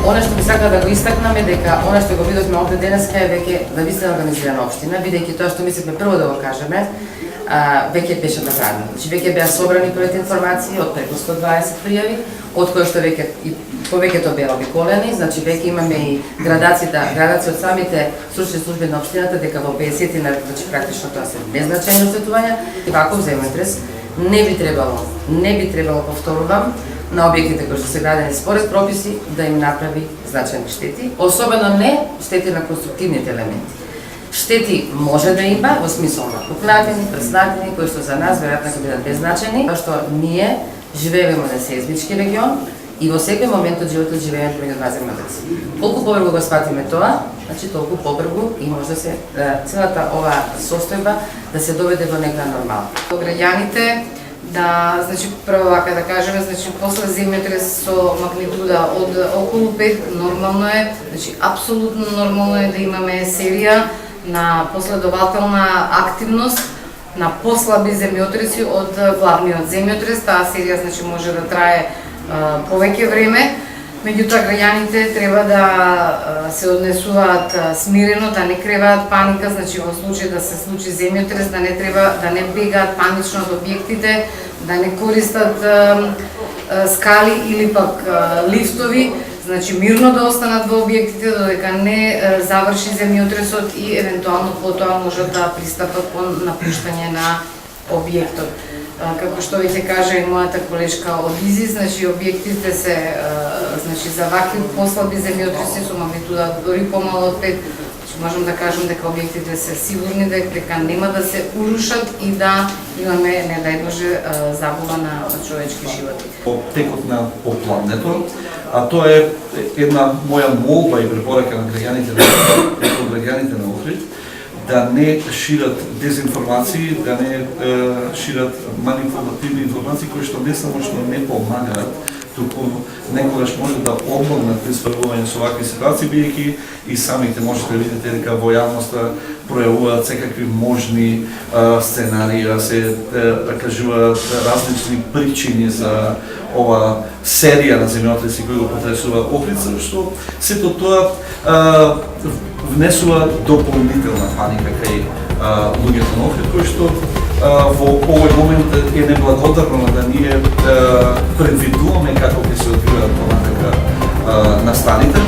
Она што би сакала да го истакнаме дека она што го видовме овде денеска е веќе навистина организирана општина, бидејќи тоа што мислевме прво да го кажеме, веќе беше направено. Значи веќе беа собрани првите информации од преку 120 пријави, од кои што веќе и повеќето беа обиколени, значи веќе имаме и градации од самите стручни служби на општината дека во 50 значи практично тоа се беззначајни осветувања. Ваков земјотрес не би требало повторувам на објектите кои што се градени според прописи да им направи значајни штети, особено не штети на конструктивните елементи. Штети може да има во смисол на пукнатини, преснатини, кои што за нас веројатно ќе бидат беззначајни, тоа што ние живееме во сеизмички регион и во секој момент од животот живееме помеѓу два земјотрези. Колку побрзо го сватиме тоа, значи толку побрзо и може да се целата оваа состојба да се доведе во некоја нормала. Граѓаните да, значи прво вака да кажеме, значи после земјотрес со магнитуда од околу 5 нормално е, значи апсолутно нормално е да имаме серија на последователна активност на послаби земјотреси од главниот земјотрес. Таа серија значи може да трае повеќе време. Меѓутоа граѓаните треба да се однесуваат смирено, да не креваат паника, значи во случај да се случи земјотрес, да не бегаат панично од објектите, да не користат скали или пак лифтови, значи мирно да останат во објектите додека не заврши земјотресот и евентуално потоа можат да пристапат кон напуштање на објектот. Како што веќе кажа и мојата колешка од ИЗИС, значи објектите се значи за вакви послаби земјотреси со магнитуда дори помало од 5, значи можам да кажам дека објектите се сигурни дека нема да се урушат и да имаме не дај Боже загуба на човечки животи. По текот на поплавнето, а тоа е една моја молба и препорака на граѓаните на Охрид, да не шират дезинформации, да не шират манипулативни информации кои што не само што не помагаат, туку некогаш може да помогнат при справување со вакви ситуации, бидејќи и самите можете да видите дека во јавноста пројавуваат секакви можни сценарии, се кажуваат различни причини за ова серија на земјотреси кои го потресува Охрид, што сето тоа внесува дополнителна паника кај луѓето на Охрид, кои што во овој момент е неблагодарно да ние предвидуваме како ќе се одвиваат понатака настаните.